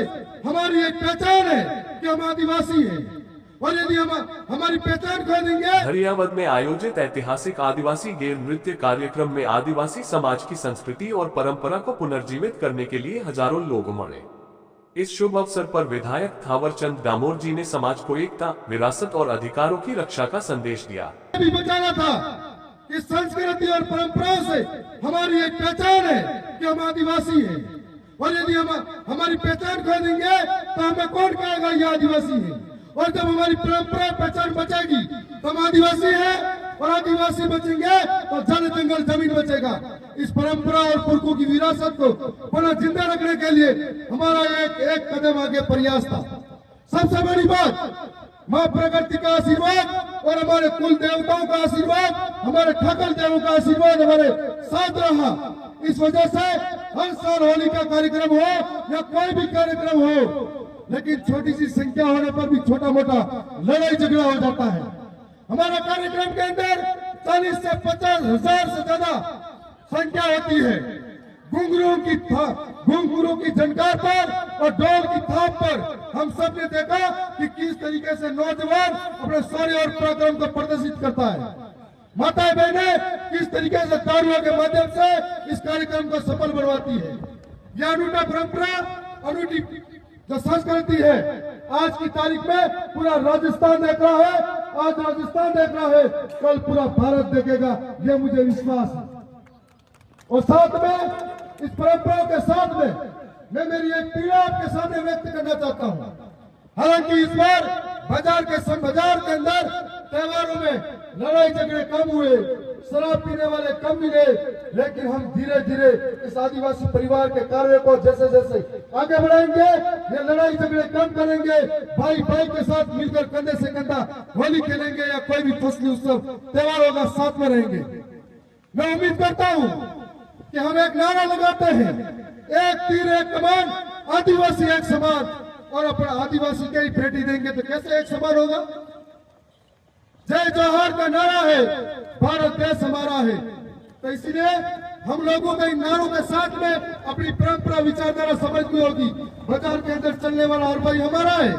से हमारी एक पहचान है कि हम आदिवासी हैं, और यदि हम हमारी पहचान खो देंगे। हरियावद में आयोजित ऐतिहासिक आदिवासी गेर नृत्य कार्यक्रम में आदिवासी समाज की संस्कृति और परंपरा को पुनर्जीवित करने के लिए हजारों लोग उमड़े। इस शुभ अवसर पर विधायक थावरचंद डामोर जी ने समाज को एकता, विरासत और अधिकारों की रक्षा का संदेश दिया। भी बचाना था। इस संस्कृति और परंपराओं से हमारी एक पहचान है कि हम आदिवासी हैं, और यदि हम हमारी पहचान खो देंगे तो हमें कौन कहेगा ये आदिवासी है। और जब हमारी परंपरा पहचान बचेगी तो हम आदिवासी हैं, और आदिवासी बचेंगे तो जल जंगल जमीन बचेगा। इस परंपरा और पुरखों की विरासत को पुनः जिंदा रखने के लिए हमारा एक कदम आगे प्रयास था। सबसे बड़ी बात, माँ प्रकृति का आशीर्वाद और हमारे कुल देवताओं का आशीर्वाद, हमारे ठाकुर देवों का आशीर्वाद हमारे साथ रहा। इस वजह से हर साल होली का कार्यक्रम हो या कोई भी कार्यक्रम हो, लेकिन छोटी सी संख्या होने पर भी छोटा मोटा लड़ाई झगड़ा हो जाता है। हमारा कार्यक्रम के अंदर 40 से 50 हजार से ज्यादा संख्या होती है। घुंघरू की झनकार पर और ढोल की थाप पर हम सब ने देखा कि किस तरीके से नौजवान अपने शौर्य और पराक्रम को प्रदर्शित करता है। माताएं बहनें किस तरीके से तालियों के माध्यम से इस कार्यक्रम को सफल बनवाती है। यह अनूठा परंपरा, अनूठी जो संस्कृति है, आज की तारीख में पूरा राजस्थान देख रहा है। आज राजस्थान देख रहा है, कल पूरा भारत देखेगा, यह मुझे विश्वास है। और साथ में इस परंपरा के साथ में मैं मेरी एक पीड़ा आपके सामने व्यक्त करना चाहता हूँ। हालांकि इस बार बाजार के अंदर त्योहारों में लड़ाई झगड़े कम हुए, शराब पीने वाले कम मिले, लेकिन हम धीरे धीरे इस आदिवासी परिवार के कार्य को जैसे जैसे आगे बढ़ाएंगे, ये लड़ाई झगड़े कम करेंगे, भाई भाई के साथ मिलकर कंधे से कंधा होली खेलेंगे या कोई भी फसली उत्सव त्योहार होगा, साथ में रहेंगे। मैं उम्मीद करता हूँ कि हम एक नारा लगाते हैं, एक तीर एक कमान, आदिवासी एक समान, और अपना आदिवासी के ही बेटी देंगे तो कैसे एक समान होगा। जय जोहार का नारा है, भारत देश हमारा है। तो इसलिए हम लोगों को इन नारों के साथ में अपनी परंपरा विचारधारा समझनी होगी। बाजार के अंदर चलने वाला हर भाई हमारा है,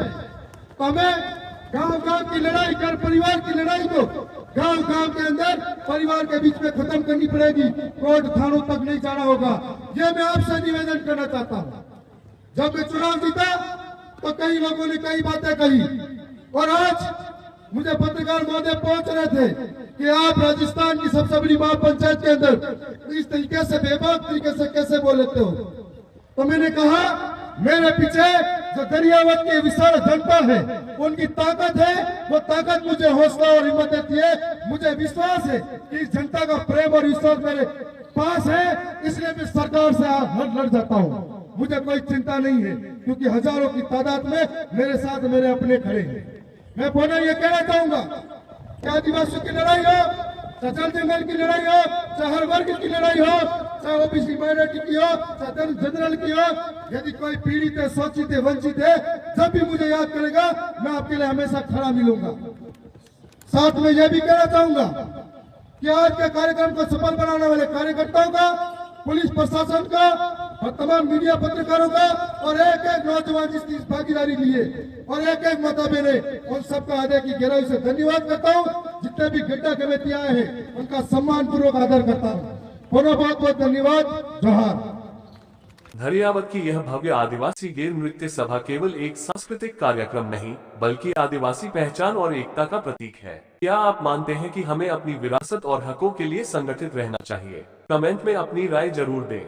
तो हमें गांव की लड़ाई कर परिवार की लड़ाई को गांव के अंदर परिवार के बीच में खत्म करनी पड़ेगी। कोर्ट थानों तक नहीं जाना होगा। यह मैं आपसे निवेदन करना चाहता हूँ। जब मैं चुनाव जीता तो कई लोगों ने कई बातें कही, और आज मुझे पत्रकार महोदय पहुंच रहे थे कि आप राजस्थान की सबसे बड़ी महापंचायत के अंदर इस तरीके से बेबाक तरीके से कैसे बोल लेते हो। तो मैंने कहा, मेरे पीछे जो दरियावत की विशाल जनता है, उनकी ताकत है, वो ताकत मुझे हौसला और हिम्मत देती है। मुझे विश्वास है कि इस जनता का प्रेम और विश्वास मेरे पास है, इसलिए मैं सरकार से लड़ जाता हूँ। मुझे कोई चिंता नहीं है, क्योंकि हजारों की तादाद में मेरे साथ मेरे अपने खड़े हैं। मैं पुनः ये कहना चाहूंगा कि आदिवासियों की लड़ाई हो, चाहे जल जंगल की लड़ाई हो, चाहे हर वर्ग की लड़ाई हो, चाहे ओबीसी माइनॉरिटी की हो, चाहे जनरल की हो, यदि कोई पीड़ित है, शोषित है, वंचित है, जब भी मुझे याद करेगा मैं आपके लिए हमेशा खड़ा मिलूंगा। साथ में यह भी कहना चाहूंगा कि आज के कार्यक्रम को सफल बनाने वाले कार्यकर्ताओं का, पुलिस प्रशासन का और तमाम मीडिया पत्रकारों का, और एक एक नौजवान जिसकी इस भागीदारी ली है, और एक एक माता बहने, उन सबका हृदय की गहराई से धन्यवाद करता हूँ। जितने भी गड्ढा कमेटी आए हैं उनका सम्मान पूर्वक आदर करता हूँ। बहुत बहुत धन्यवाद। जोहार। हरियावद की यह भव्य आदिवासी गेर नृत्य सभा केवल एक सांस्कृतिक कार्यक्रम नहीं, बल्कि आदिवासी पहचान और एकता का प्रतीक है। क्या आप मानते हैं कि हमें अपनी विरासत और हकों के लिए संगठित रहना चाहिए? कमेंट में अपनी राय जरूर दें।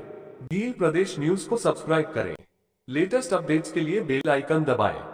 भील प्रदेश न्यूज को सब्सक्राइब करें। लेटेस्ट अपडेट्स के लिए बेल आइकन दबाएं।